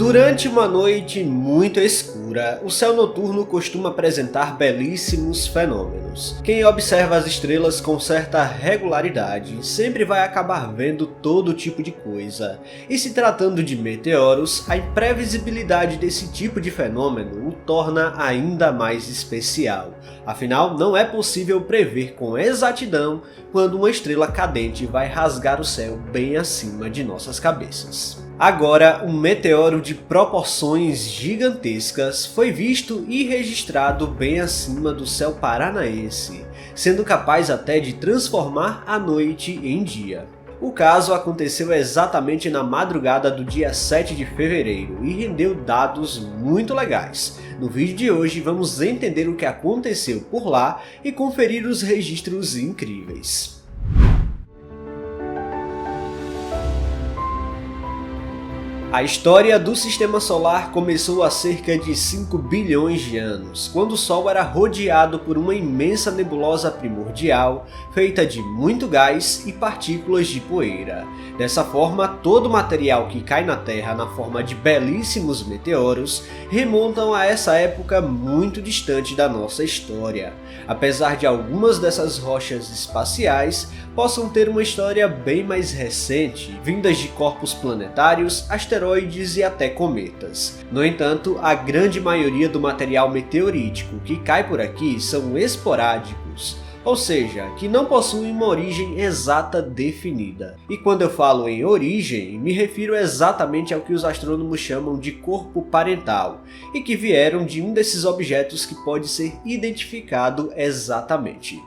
Durante uma noite muito escura, o céu noturno costuma apresentar belíssimos fenômenos. Quem observa as estrelas com certa regularidade sempre vai acabar vendo todo tipo de coisa. E se tratando de meteoros, a imprevisibilidade desse tipo de fenômeno o torna ainda mais especial. Afinal, não é possível prever com exatidão quando uma estrela cadente vai rasgar o céu bem acima de nossas cabeças. Agora, um meteoro de proporções gigantescas foi visto e registrado bem acima do céu paranaense, sendo capaz até de transformar a noite em dia. O caso aconteceu exatamente na madrugada do dia 7 de fevereiro e rendeu dados muito legais. No vídeo de hoje vamos entender o que aconteceu por lá e conferir os registros incríveis. A história do Sistema Solar começou há cerca de 5 bilhões de anos, quando o Sol era rodeado por uma imensa nebulosa primordial feita de muito gás e partículas de poeira. Dessa forma, todo o material que cai na Terra na forma de belíssimos meteoros remontam a essa época muito distante da nossa história. Apesar de algumas dessas rochas espaciais possam ter uma história bem mais recente, vindas de corpos planetários, asteroides e até cometas. No entanto, a grande maioria do material meteorítico que cai por aqui são esporádicos, ou seja, que não possuem uma origem exata definida. E quando eu falo em origem, me refiro exatamente ao que os astrônomos chamam de corpo parental, e que vieram de um desses objetos que pode ser identificado exatamente.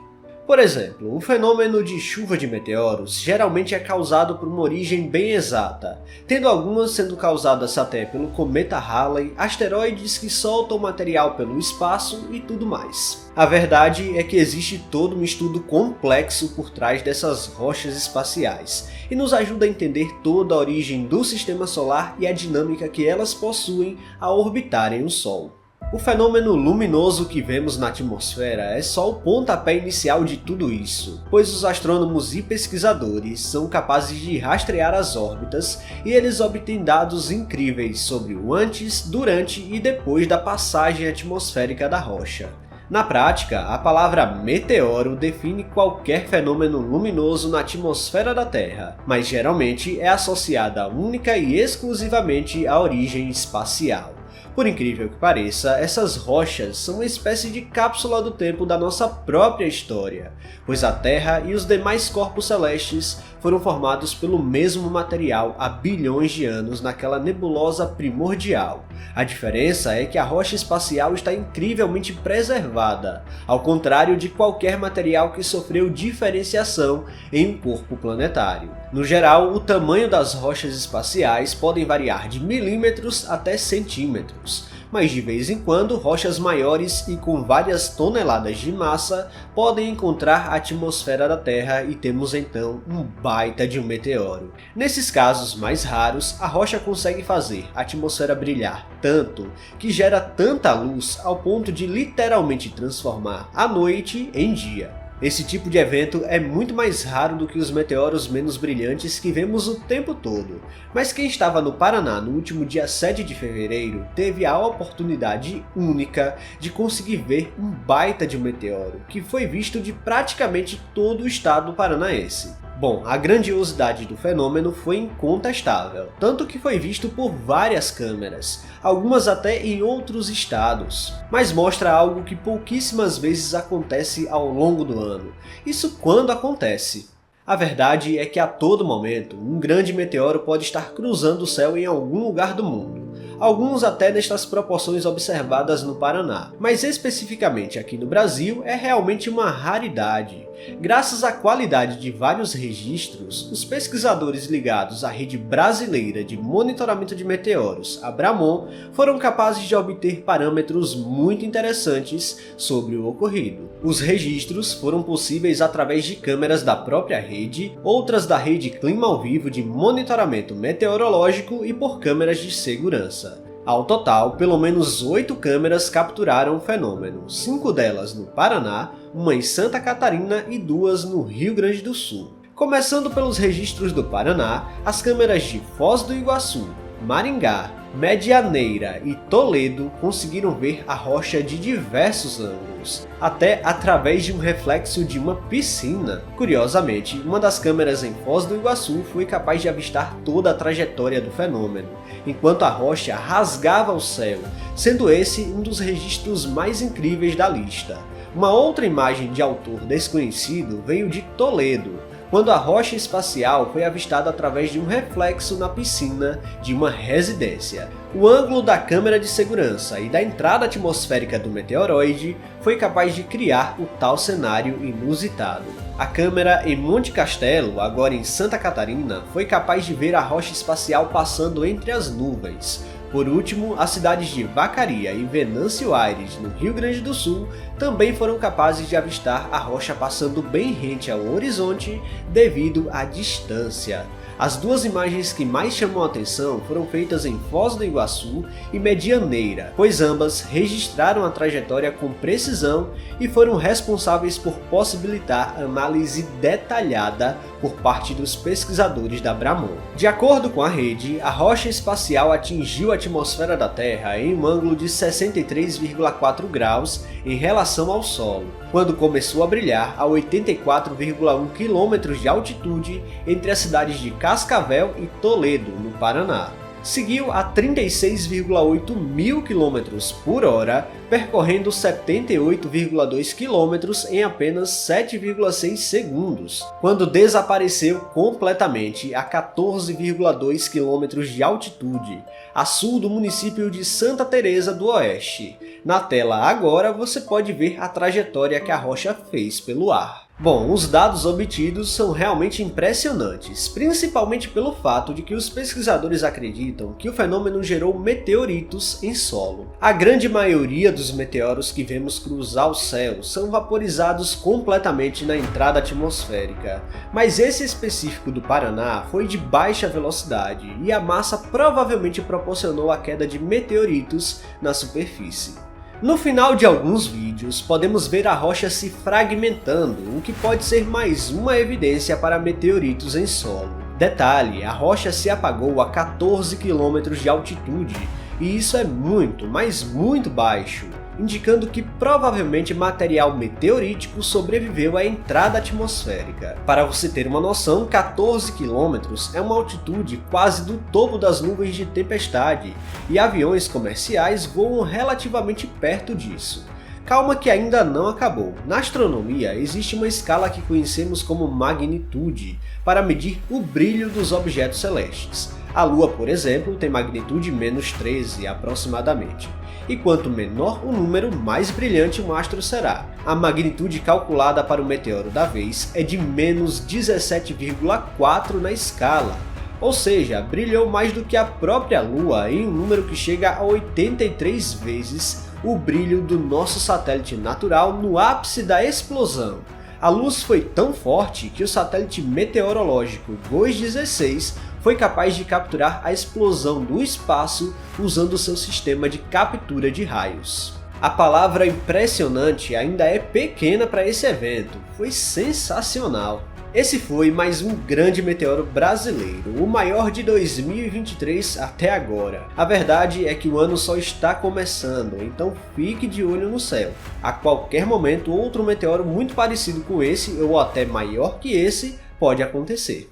Por exemplo, o fenômeno de chuva de meteoros geralmente é causado por uma origem bem exata, tendo algumas sendo causadas até pelo cometa Halley, asteroides que soltam material pelo espaço e tudo mais. A verdade é que existe todo um estudo complexo por trás dessas rochas espaciais, e nos ajuda a entender toda a origem do Sistema Solar e a dinâmica que elas possuem ao orbitarem o Sol. O fenômeno luminoso que vemos na atmosfera é só o pontapé inicial de tudo isso, pois os astrônomos e pesquisadores são capazes de rastrear as órbitas e eles obtêm dados incríveis sobre o antes, durante e depois da passagem atmosférica da rocha. Na prática, a palavra meteoro define qualquer fenômeno luminoso na atmosfera da Terra, mas geralmente é associada única e exclusivamente à origem espacial. Por incrível que pareça, essas rochas são uma espécie de cápsula do tempo da nossa própria história, pois a Terra e os demais corpos celestes foram formados pelo mesmo material há bilhões de anos naquela nebulosa primordial. A diferença é que a rocha espacial está incrivelmente preservada, ao contrário de qualquer material que sofreu diferenciação em um corpo planetário. No geral, o tamanho das rochas espaciais podem variar de milímetros até centímetros, mas de vez em quando rochas maiores e com várias toneladas de massa podem encontrar a atmosfera da Terra e temos então um baita de um meteoro. Nesses casos mais raros, a rocha consegue fazer a atmosfera brilhar tanto que gera tanta luz ao ponto de literalmente transformar a noite em dia. Esse tipo de evento é muito mais raro do que os meteoros menos brilhantes que vemos o tempo todo, mas quem estava no Paraná no último dia 7 de fevereiro teve a oportunidade única de conseguir ver um baita de um meteoro, que foi visto de praticamente todo o estado paranaense. Bom, a grandiosidade do fenômeno foi incontestável, tanto que foi visto por várias câmeras, algumas até em outros estados, mas mostra algo que pouquíssimas vezes acontece ao longo do ano. Isso quando acontece. A verdade é que a todo momento, um grande meteoro pode estar cruzando o céu em algum lugar do mundo. Alguns até nestas proporções observadas no Paraná, mas especificamente aqui no Brasil é realmente uma raridade. Graças à qualidade de vários registros, os pesquisadores ligados à Rede Brasileira de Monitoramento de Meteoros, a Bramon, foram capazes de obter parâmetros muito interessantes sobre o ocorrido. Os registros foram possíveis através de câmeras da própria rede, outras da Rede Clima ao Vivo de Monitoramento Meteorológico e por câmeras de segurança. Ao total, pelo menos 8 câmeras capturaram o fenômeno, 5 delas no Paraná, uma em Santa Catarina e 2 no Rio Grande do Sul. Começando pelos registros do Paraná, as câmeras de Foz do Iguaçu, Maringá, Medianeira e Toledo conseguiram ver a rocha de diversos ângulos, até através de um reflexo de uma piscina. Curiosamente, uma das câmeras em Foz do Iguaçu foi capaz de avistar toda a trajetória do fenômeno, enquanto a rocha rasgava o céu, sendo esse um dos registros mais incríveis da lista. Uma outra imagem de autor desconhecido veio de Toledo, quando a rocha espacial foi avistada através de um reflexo na piscina de uma residência. O ângulo da câmera de segurança e da entrada atmosférica do meteoroide foi capaz de criar o tal cenário inusitado. A câmera em Monte Castelo, agora em Santa Catarina, foi capaz de ver a rocha espacial passando entre as nuvens. Por último, as cidades de Vacaria e Venâncio Aires, no Rio Grande do Sul, também foram capazes de avistar a rocha passando bem rente ao horizonte devido à distância. As duas imagens que mais chamam a atenção foram feitas em Foz do Iguaçu e Medianeira, pois ambas registraram a trajetória com precisão e foram responsáveis por possibilitar análise detalhada por parte dos pesquisadores da Bramon. De acordo com a rede, a rocha espacial atingiu a atmosfera da Terra em um ângulo de 63,4 graus em relação ao solo, quando começou a brilhar a 84,1 km de altitude entre as cidades de Cascavel e Toledo, no Paraná. Seguiu a 36,8 mil km por hora, percorrendo 78,2 km em apenas 7,6 segundos, quando desapareceu completamente a 14,2 km de altitude, a sul do município de Santa Teresa do Oeste. Na tela agora você pode ver a trajetória que a rocha fez pelo ar. Bom, os dados obtidos são realmente impressionantes, principalmente pelo fato de que os pesquisadores acreditam que o fenômeno gerou meteoritos em solo. A grande maioria dos meteoros que vemos cruzar o céu são vaporizados completamente na entrada atmosférica, mas esse específico do Paraná foi de baixa velocidade e a massa provavelmente proporcionou a queda de meteoritos na superfície. No final de alguns vídeos, podemos ver a rocha se fragmentando, o que pode ser mais uma evidência para meteoritos em solo. Detalhe, a rocha se apagou a 14 km de altitude, e isso é muito, mas muito baixo, indicando que provavelmente material meteorítico sobreviveu à entrada atmosférica. Para você ter uma noção, 14 km é uma altitude quase do topo das nuvens de tempestade, e aviões comerciais voam relativamente perto disso. Calma que ainda não acabou. Na astronomia existe uma escala que conhecemos como magnitude, para medir o brilho dos objetos celestes. A Lua, por exemplo, tem magnitude -13 aproximadamente. E quanto menor o número, mais brilhante um astro será. A magnitude calculada para o meteoro da vez é de -17,4 na escala, ou seja, brilhou mais do que a própria Lua em um número que chega a 83 vezes o brilho do nosso satélite natural no ápice da explosão. A luz foi tão forte que o satélite meteorológico GOES-16 foi capaz de capturar a explosão do espaço usando seu sistema de captura de raios. A palavra impressionante ainda é pequena para esse evento, foi sensacional. Esse foi mais um grande meteoro brasileiro, o maior de 2023 até agora. A verdade é que o ano só está começando, então fique de olho no céu. A qualquer momento outro meteoro muito parecido com esse, ou até maior que esse, pode acontecer.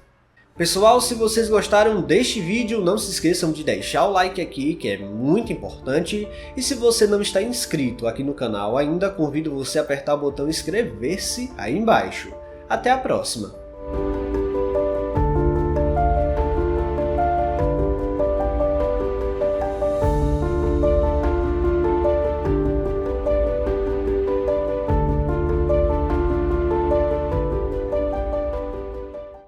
Pessoal, se vocês gostaram deste vídeo, não se esqueçam de deixar o like aqui, que é muito importante. E se você não está inscrito aqui no canal ainda, convido você a apertar o botão inscrever-se aí embaixo. Até a próxima!